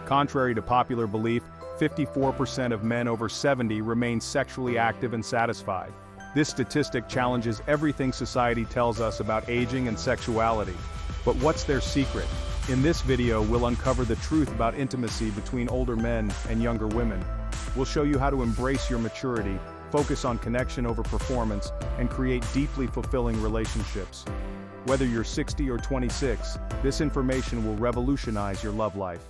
Contrary to popular belief, 54% of men over 70 remain sexually active and satisfied. This statistic challenges everything society tells us about aging and sexuality. But what's their secret? In this video, we'll uncover the truth about intimacy between older men and younger women. We'll show you how to embrace your maturity, focus on connection over performance, and create deeply fulfilling relationships. Whether you're 60 or 26, this information will revolutionize your love life.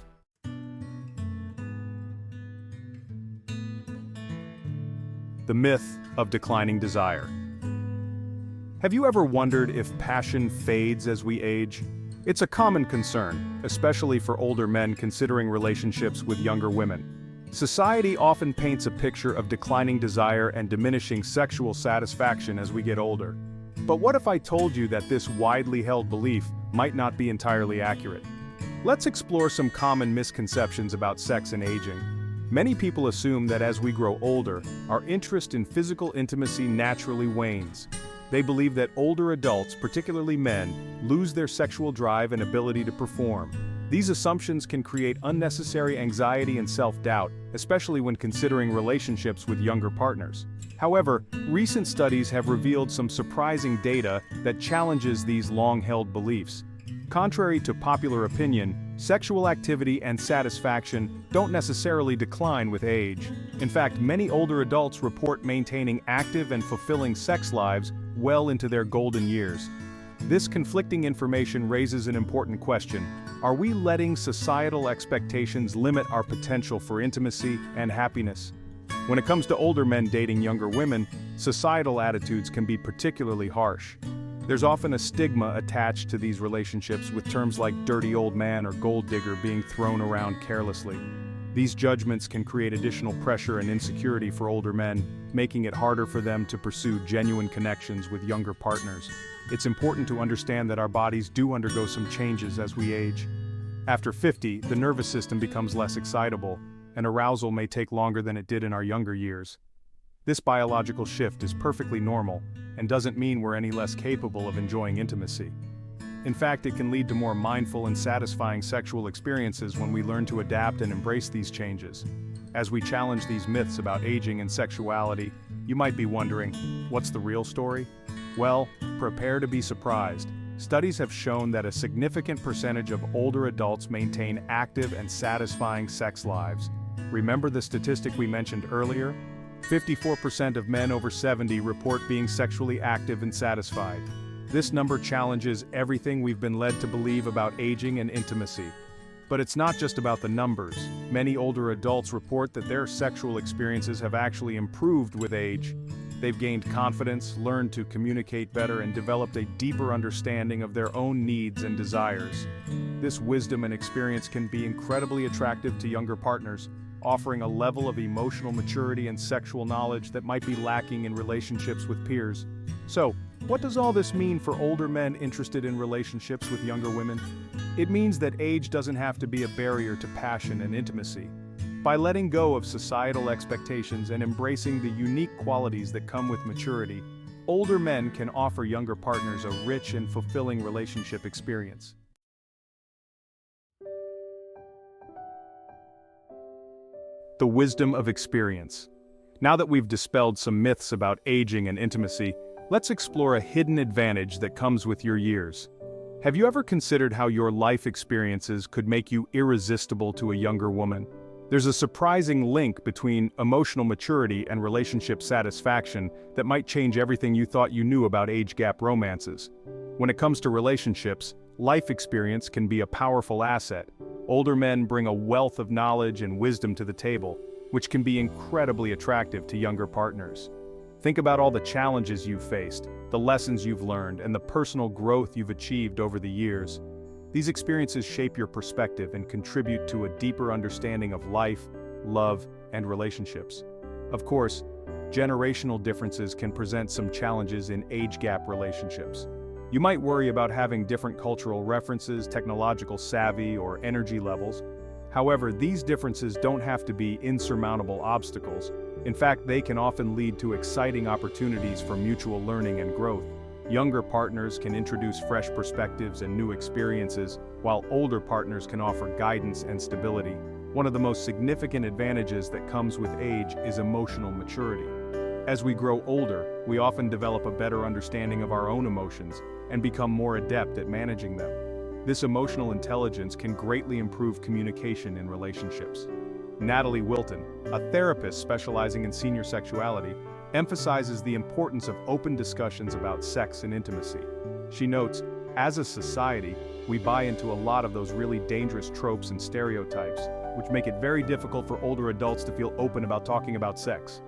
The myth of declining desire. Have you ever wondered if passion fades as we age? It's a common concern, especially for older men considering relationships with younger women. Society often paints a picture of declining desire and diminishing sexual satisfaction as we get older. But what if I told you that this widely held belief might not be entirely accurate? Let's explore some common misconceptions about sex and aging. Many people assume that as we grow older, our interest in physical intimacy naturally wanes. They believe that older adults, particularly men, lose their sexual drive and ability to perform. These assumptions can create unnecessary anxiety and self-doubt, especially when considering relationships with younger partners. However, recent studies have revealed some surprising data that challenges these long-held beliefs. Contrary to popular opinion, sexual activity and satisfaction don't necessarily decline with age. In fact, many older adults report maintaining active and fulfilling sex lives well into their golden years. This conflicting information raises an important question. Are we letting societal expectations limit our potential for intimacy and happiness? When it comes to older men dating younger women, societal attitudes can be particularly harsh. There's often a stigma attached to these relationships, with terms like dirty old man or gold digger being thrown around carelessly. These judgments can create additional pressure and insecurity for older men, making it harder for them to pursue genuine connections with younger partners. It's important to understand that our bodies do undergo some changes as we age. After 50, the nervous system becomes less excitable, and arousal may take longer than it did in our younger years. This biological shift is perfectly normal, and doesn't mean we're any less capable of enjoying intimacy. In fact, it can lead to more mindful and satisfying sexual experiences when we learn to adapt and embrace these changes. As we challenge these myths about aging and sexuality, you might be wondering, what's the real story? Well, prepare to be surprised. Studies have shown that a significant percentage of older adults maintain active and satisfying sex lives. Remember the statistic we mentioned earlier? 54% of men over 70 report being sexually active and satisfied. This number challenges everything we've been led to believe about aging and intimacy. But it's not just about the numbers. Many older adults report that their sexual experiences have actually improved with age. They've gained confidence, learned to communicate better, and developed a deeper understanding of their own needs and desires. This wisdom and experience can be incredibly attractive to younger partners, offering a level of emotional maturity and sexual knowledge that might be lacking in relationships with peers. So, what does all this mean for older men interested in relationships with younger women? It means that age doesn't have to be a barrier to passion and intimacy. By letting go of societal expectations and embracing the unique qualities that come with maturity, older men can offer younger partners a rich and fulfilling relationship experience. The wisdom of experience. Now that we've dispelled some myths about aging and intimacy, let's explore a hidden advantage that comes with your years. Have you ever considered how your life experiences could make you irresistible to a younger woman? There's a surprising link between emotional maturity and relationship satisfaction that might change everything you thought you knew about age gap romances. When it comes to relationships, life experience can be a powerful asset. Older men bring a wealth of knowledge and wisdom to the table, which can be incredibly attractive to younger partners. Think about all the challenges you've faced, the lessons you've learned, and the personal growth you've achieved over the years. These experiences shape your perspective and contribute to a deeper understanding of life, love, and relationships. Of course, generational differences can present some challenges in age gap relationships. You might worry about having different cultural references, technological savvy, or energy levels. However, these differences don't have to be insurmountable obstacles. In fact, they can often lead to exciting opportunities for mutual learning and growth. Younger partners can introduce fresh perspectives and new experiences, while older partners can offer guidance and stability. One of the most significant advantages that comes with age is emotional maturity. As we grow older, we often develop a better understanding of our own emotions and become more adept at managing them. This emotional intelligence can greatly improve communication in relationships. Natalie Wilton, a therapist specializing in senior sexuality, emphasizes the importance of open discussions about sex and intimacy. She notes, as a society, we buy into a lot of those really dangerous tropes and stereotypes, which make it very difficult for older adults to feel open about talking about sex.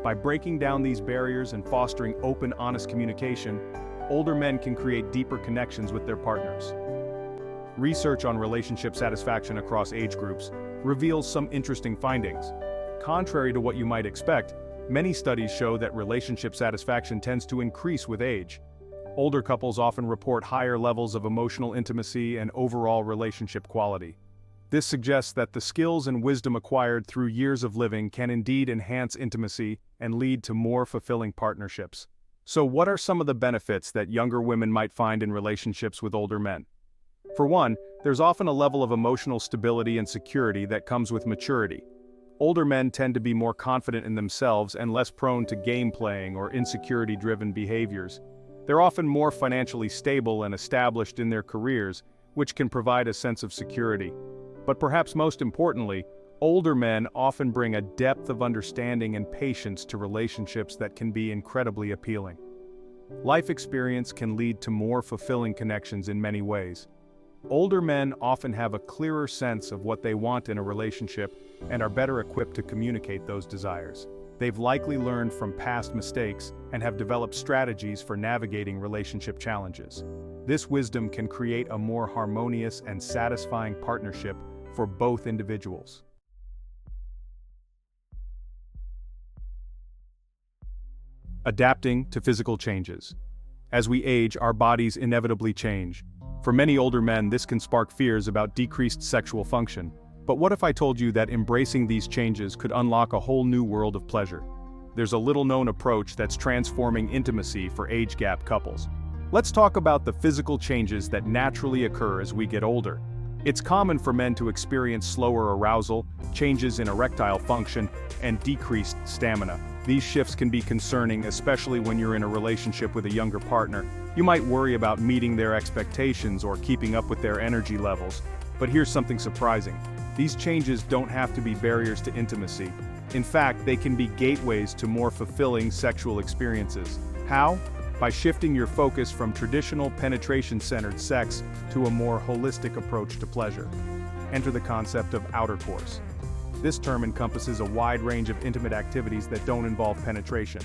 By breaking down these barriers and fostering open, honest communication, older men can create deeper connections with their partners. Research on relationship satisfaction across age groups reveals some interesting findings. Contrary to what you might expect, many studies show that relationship satisfaction tends to increase with age. Older couples often report higher levels of emotional intimacy and overall relationship quality. This suggests that the skills and wisdom acquired through years of living can indeed enhance intimacy and lead to more fulfilling partnerships. So what are some of the benefits that younger women might find in relationships with older men? For one, there's often a level of emotional stability and security that comes with maturity. Older men tend to be more confident in themselves and less prone to game playing or insecurity-driven behaviors. They're often more financially stable and established in their careers, which can provide a sense of security. But perhaps most importantly, older men often bring a depth of understanding and patience to relationships that can be incredibly appealing. Life experience can lead to more fulfilling connections in many ways. Older men often have a clearer sense of what they want in a relationship and are better equipped to communicate those desires. They've likely learned from past mistakes and have developed strategies for navigating relationship challenges. This wisdom can create a more harmonious and satisfying partnership for both individuals. Adapting to physical changes. As we age, our bodies inevitably change. For many older men, this can spark fears about decreased sexual function. But what if I told you that embracing these changes could unlock a whole new world of pleasure? There's a little-known approach that's transforming intimacy for age-gap couples. Let's talk about the physical changes that naturally occur as we get older. It's common for men to experience slower arousal, changes in erectile function, and decreased stamina. These shifts can be concerning, especially when you're in a relationship with a younger partner. You might worry about meeting their expectations or keeping up with their energy levels. But here's something surprising. These changes don't have to be barriers to intimacy. In fact, they can be gateways to more fulfilling sexual experiences. How? By shifting your focus from traditional penetration-centered sex to a more holistic approach to pleasure. Enter the concept of outer course. This term encompasses a wide range of intimate activities that don't involve penetration.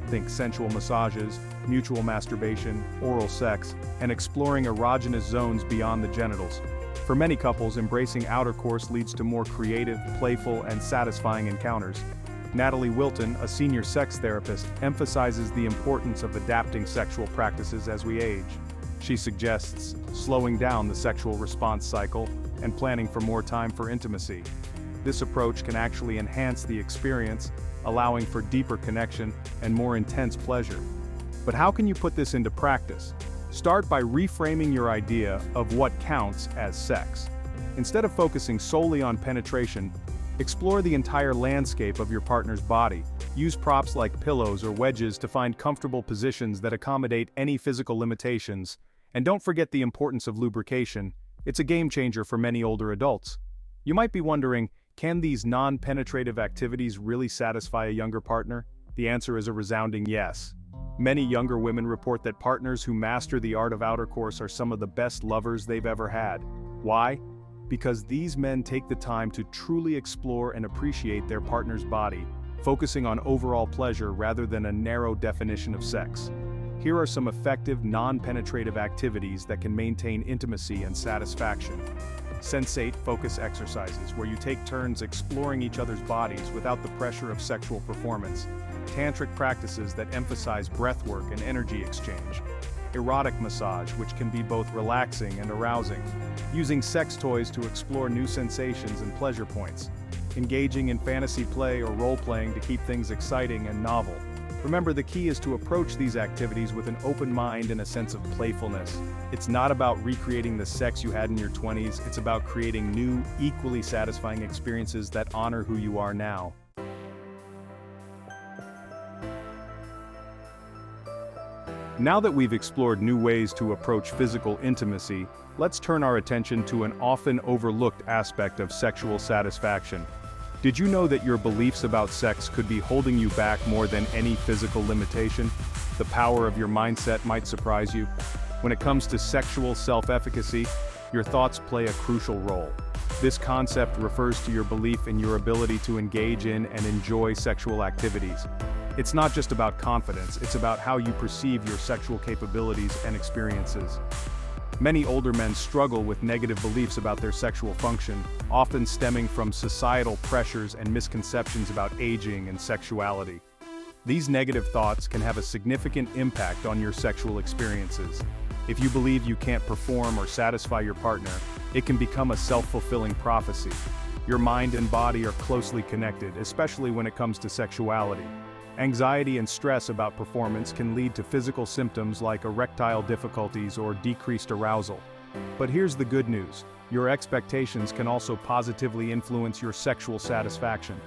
Think sensual massages, mutual masturbation, oral sex, and exploring erogenous zones beyond the genitals. For many couples, embracing outer course leads to more creative, playful, and satisfying encounters. Natalie Wilton, a senior sex therapist, emphasizes the importance of adapting sexual practices as we age. She suggests slowing down the sexual response cycle and planning for more time for intimacy. This approach can actually enhance the experience, allowing for deeper connection and more intense pleasure. But how can you put this into practice? Start by reframing your idea of what counts as sex. Instead of focusing solely on penetration, explore the entire landscape of your partner's body. Use props like pillows or wedges to find comfortable positions that accommodate any physical limitations. And don't forget the importance of lubrication. It's a game changer for many older adults. You might be wondering, can these non-penetrative activities really satisfy a younger partner? The answer is a resounding yes. Many younger women report that partners who master the art of outer course are some of the best lovers they've ever had. Why? Because these men take the time to truly explore and appreciate their partner's body, focusing on overall pleasure rather than a narrow definition of sex. Here are some effective non-penetrative activities that can maintain intimacy and satisfaction. Sensate focus exercises, where you take turns exploring each other's bodies without the pressure of sexual performance. Tantric practices that emphasize breathwork and energy exchange. Erotic massage, which can be both relaxing and arousing. Using sex toys to explore new sensations and pleasure points. Engaging in fantasy play or role-playing to keep things exciting and novel. Remember, the key is to approach these activities with an open mind and a sense of playfulness. It's not about recreating the sex you had in your 20s, it's about creating new, equally satisfying experiences that honor who you are now. Now that we've explored new ways to approach physical intimacy, let's turn our attention to an often overlooked aspect of sexual satisfaction. Did you know that your beliefs about sex could be holding you back more than any physical limitation? The power of your mindset might surprise you. When it comes to sexual self-efficacy, your thoughts play a crucial role. This concept refers to your belief in your ability to engage in and enjoy sexual activities. It's not just about confidence, it's about how you perceive your sexual capabilities and experiences. Many older men struggle with negative beliefs about their sexual function, often stemming from societal pressures and misconceptions about aging and sexuality. These negative thoughts can have a significant impact on your sexual experiences. If you believe you can't perform or satisfy your partner, it can become a self-fulfilling prophecy. Your mind and body are closely connected, especially when it comes to sexuality. Anxiety and stress about performance can lead to physical symptoms like erectile difficulties or decreased arousal. But here's the good news: your expectations can also positively influence your sexual satisfaction.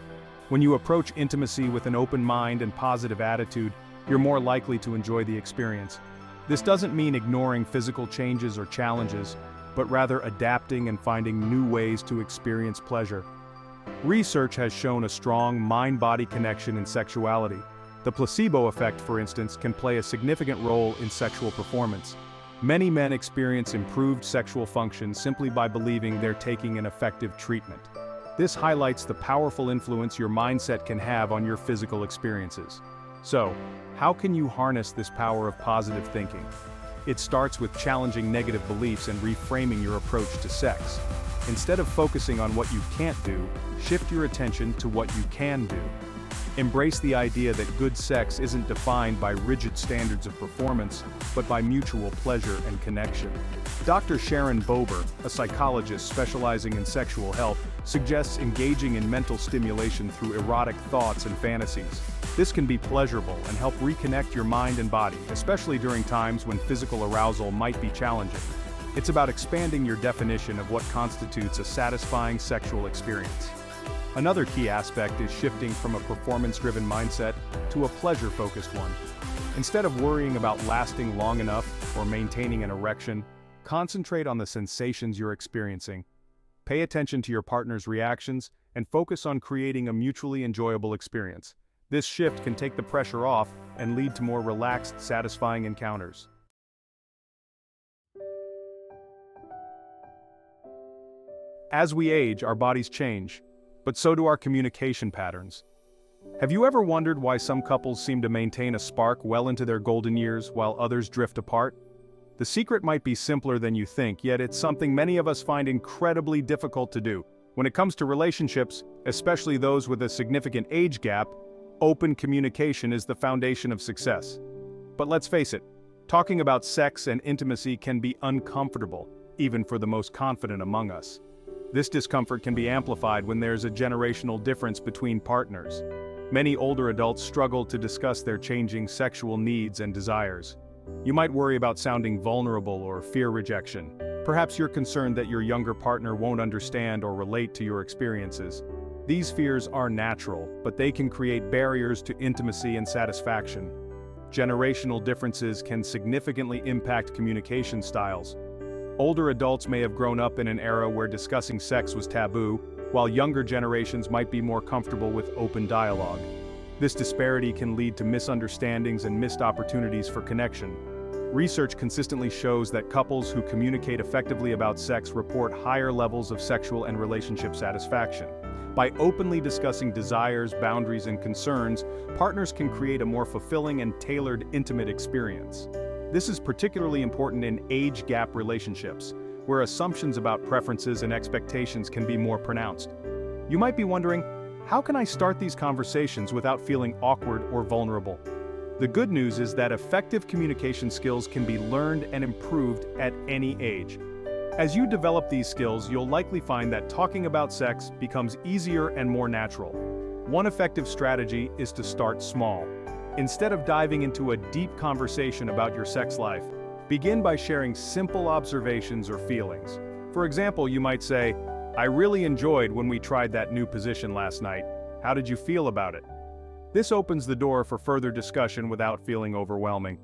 When you approach intimacy with an open mind and positive attitude, you're more likely to enjoy the experience. This doesn't mean ignoring physical changes or challenges, but rather adapting and finding new ways to experience pleasure. Research has shown a strong mind-body connection in sexuality. The placebo effect, for instance, can play a significant role in sexual performance. Many men experience improved sexual function simply by believing they're taking an effective treatment. This highlights the powerful influence your mindset can have on your physical experiences. So, how can you harness this power of positive thinking? It starts with challenging negative beliefs and reframing your approach to sex. Instead of focusing on what you can't do, shift your attention to what you can do. Embrace the idea that good sex isn't defined by rigid standards of performance, but by mutual pleasure and connection. Dr. Sharon Bober, a psychologist specializing in sexual health, suggests engaging in mental stimulation through erotic thoughts and fantasies. This can be pleasurable and help reconnect your mind and body, especially during times when physical arousal might be challenging. It's about expanding your definition of what constitutes a satisfying sexual experience. Another key aspect is shifting from a performance-driven mindset to a pleasure-focused one. Instead of worrying about lasting long enough or maintaining an erection, concentrate on the sensations you're experiencing. Pay attention to your partner's reactions and focus on creating a mutually enjoyable experience. This shift can take the pressure off and lead to more relaxed, satisfying encounters. As we age, our bodies change, but so do our communication patterns. Have you ever wondered why some couples seem to maintain a spark well into their golden years while others drift apart? The secret might be simpler than you think, yet it's something many of us find incredibly difficult to do. When it comes to relationships, especially those with a significant age gap, open communication is the foundation of success. But let's face it, talking about sex and intimacy can be uncomfortable, even for the most confident among us. This discomfort can be amplified when there's a generational difference between partners. Many older adults struggle to discuss their changing sexual needs and desires. You might worry about sounding vulnerable or fear rejection. Perhaps you're concerned that your younger partner won't understand or relate to your experiences. These fears are natural, but they can create barriers to intimacy and satisfaction. Generational differences can significantly impact communication styles. Older adults may have grown up in an era where discussing sex was taboo, while younger generations might be more comfortable with open dialogue. This disparity can lead to misunderstandings and missed opportunities for connection. Research consistently shows that couples who communicate effectively about sex report higher levels of sexual and relationship satisfaction. By openly discussing desires, boundaries, and concerns, partners can create a more fulfilling and tailored intimate experience. This is particularly important in age gap relationships, where assumptions about preferences and expectations can be more pronounced. You might be wondering, how can I start these conversations without feeling awkward or vulnerable? The good news is that effective communication skills can be learned and improved at any age. As you develop these skills, you'll likely find that talking about sex becomes easier and more natural. One effective strategy is to start small. Instead of diving into a deep conversation about your sex life, begin by sharing simple observations or feelings. For example, you might say, "I really enjoyed when we tried that new position last night. How did you feel about it?" This opens the door for further discussion without feeling overwhelming.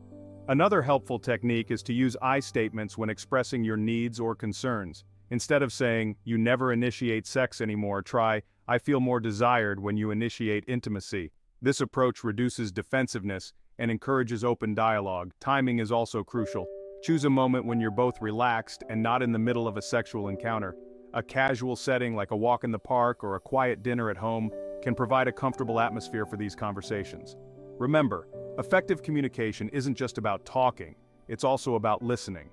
Another helpful technique is to use I statements when expressing your needs or concerns. Instead of saying, "You never initiate sex anymore," try, "I feel more desired when you initiate intimacy." This approach reduces defensiveness and encourages open dialogue. Timing is also crucial. Choose a moment when you're both relaxed and not in the middle of a sexual encounter. A casual setting like a walk in the park or a quiet dinner at home can provide a comfortable atmosphere for these conversations. Remember, effective communication isn't just about talking, it's also about listening.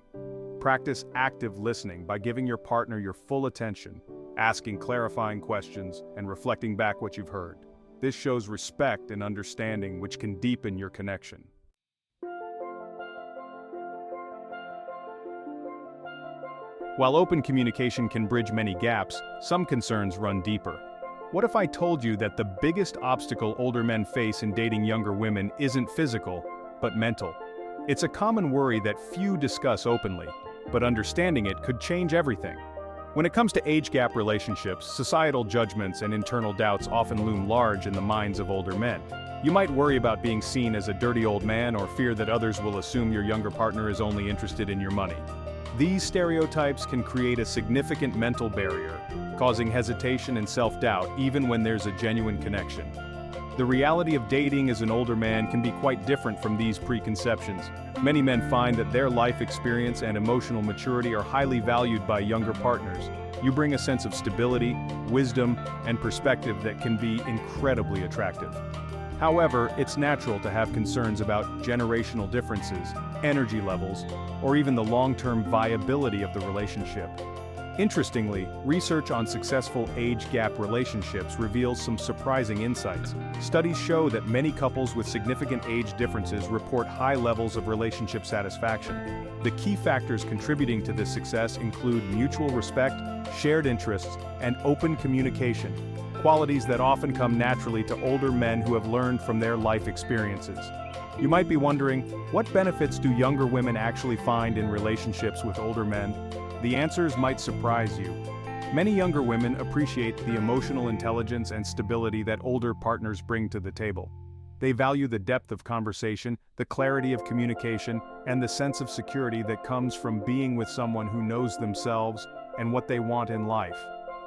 Practice active listening by giving your partner your full attention, asking clarifying questions, and reflecting back what you've heard. This shows respect and understanding, which can deepen your connection. While open communication can bridge many gaps, some concerns run deeper. What if I told you that the biggest obstacle older men face in dating younger women isn't physical, but mental? It's a common worry that few discuss openly, but understanding it could change everything. When it comes to age gap relationships, societal judgments and internal doubts often loom large in the minds of older men. You might worry about being seen as a dirty old man or fear that others will assume your younger partner is only interested in your money. These stereotypes can create a significant mental barrier, causing hesitation and self-doubt even when there's a genuine connection. The reality of dating as an older man can be quite different from these preconceptions. Many men find that their life experience and emotional maturity are highly valued by younger partners. You bring a sense of stability, wisdom, and perspective that can be incredibly attractive. However, it's natural to have concerns about generational differences, energy levels, or even the long-term viability of the relationship. Interestingly, research on successful age gap relationships reveals some surprising insights. Studies show that many couples with significant age differences report high levels of relationship satisfaction. The key factors contributing to this success include mutual respect, shared interests, and open communication, qualities that often come naturally to older men who have learned from their life experiences. You might be wondering, what benefits do younger women actually find in relationships with older men? The answers might surprise you. Many younger women appreciate the emotional intelligence and stability that older partners bring to the table. They value the depth of conversation, the clarity of communication, and the sense of security that comes from being with someone who knows themselves and what they want in life.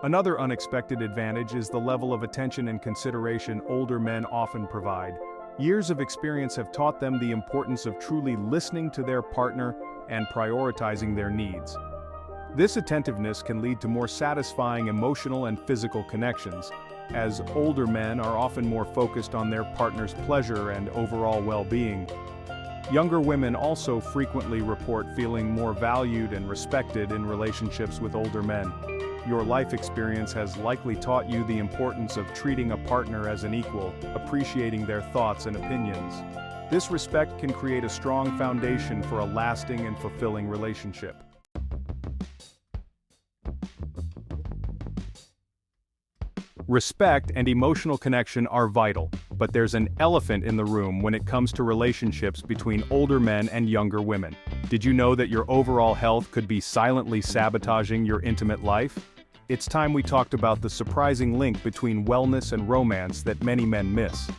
Another unexpected advantage is the level of attention and consideration older men often provide. Years of experience have taught them the importance of truly listening to their partner and prioritizing their needs. This attentiveness can lead to more satisfying emotional and physical connections, as older men are often more focused on their partner's pleasure and overall well-being. Younger women also frequently report feeling more valued and respected in relationships with older men. Your life experience has likely taught you the importance of treating a partner as an equal, appreciating their thoughts and opinions. This respect can create a strong foundation for a lasting and fulfilling relationship. Respect and emotional connection are vital, but there's an elephant in the room when it comes to relationships between older men and younger women. Did you know that your overall health could be silently sabotaging your intimate life? It's time we talked about the surprising link between wellness and romance that many men miss.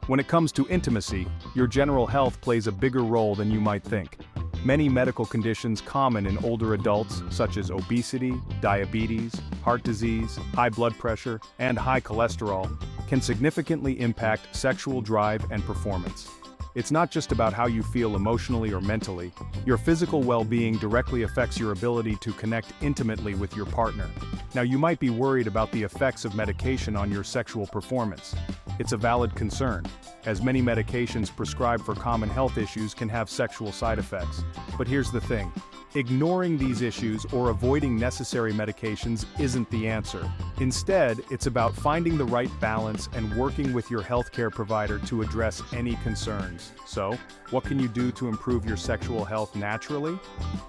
When it comes to intimacy, your general health plays a bigger role than you might think. Many medical conditions common in older adults, such as obesity, diabetes, heart disease, high blood pressure, and high cholesterol, can significantly impact sexual drive and performance. It's not just about how you feel emotionally or mentally. Your physical well-being directly affects your ability to connect intimately with your partner. Now, you might be worried about the effects of medication on your sexual performance. It's a valid concern, as many medications prescribed for common health issues can have sexual side effects. But here's the thing. Ignoring these issues or avoiding necessary medications isn't the answer. Instead, it's about finding the right balance and working with your healthcare provider to address any concerns. So, what can you do to improve your sexual health naturally?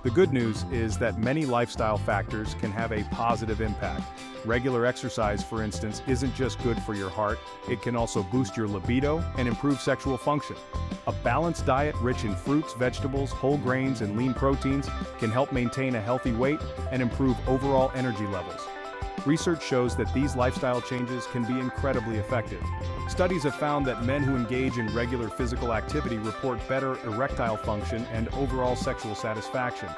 The good news is that many lifestyle factors can have a positive impact. Regular exercise, for instance, isn't just good for your heart, it can also boost your libido and improve sexual function. A balanced diet rich in fruits, vegetables, whole grains, and lean proteins can help maintain a healthy weight and improve overall energy levels. Research shows that these lifestyle changes can be incredibly effective. Studies have found that men who engage in regular physical activity report better erectile function and overall sexual satisfaction.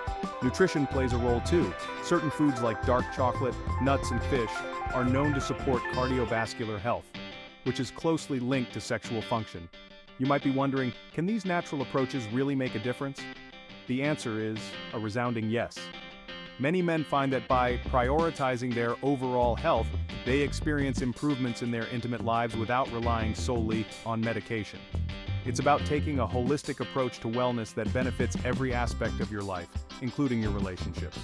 Nutrition plays a role too. Certain foods like dark chocolate, nuts, and fish are known to support cardiovascular health, which is closely linked to sexual function. You might be wondering, can these natural approaches really make a difference? The answer is a resounding yes. Many men find that by prioritizing their overall health, they experience improvements in their intimate lives without relying solely on medication. It's about taking a holistic approach to wellness that benefits every aspect of your life, including your relationships.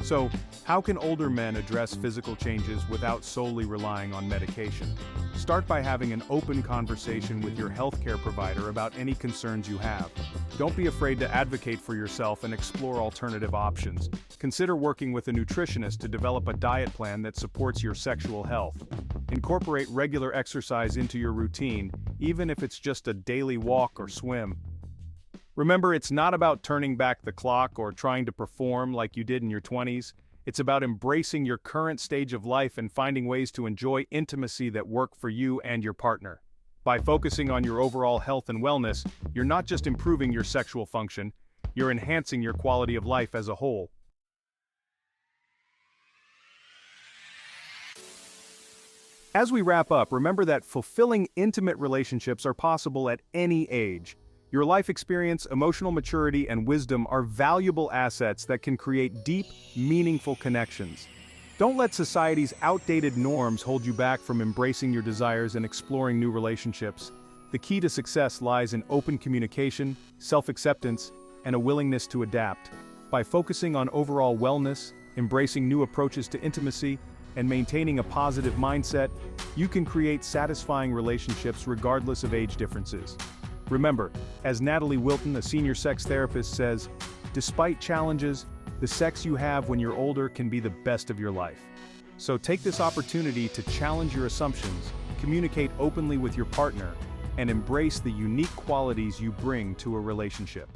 So, how can older men address physical changes without solely relying on medication? Start by having an open conversation with your healthcare provider about any concerns you have. Don't be afraid to advocate for yourself and explore alternative options. Consider working with a nutritionist to develop a diet plan that supports your sexual health. Incorporate regular exercise into your routine, even if it's just a daily walk or swim. Remember, it's not about turning back the clock or trying to perform like you did in your 20s. It's about embracing your current stage of life and finding ways to enjoy intimacy that work for you and your partner. By focusing on your overall health and wellness, you're not just improving your sexual function, you're enhancing your quality of life as a whole. As we wrap up, remember that fulfilling intimate relationships are possible at any age. Your life experience, emotional maturity, and wisdom are valuable assets that can create deep, meaningful connections. Don't let society's outdated norms hold you back from embracing your desires and exploring new relationships. The key to success lies in open communication, self-acceptance, and a willingness to adapt. By focusing on overall wellness, embracing new approaches to intimacy, and maintaining a positive mindset, you can create satisfying relationships regardless of age differences. Remember, as Natalie Wilton, a senior sex therapist, says, despite challenges, the sex you have when you're older can be the best of your life. So take this opportunity to challenge your assumptions, communicate openly with your partner, and embrace the unique qualities you bring to a relationship.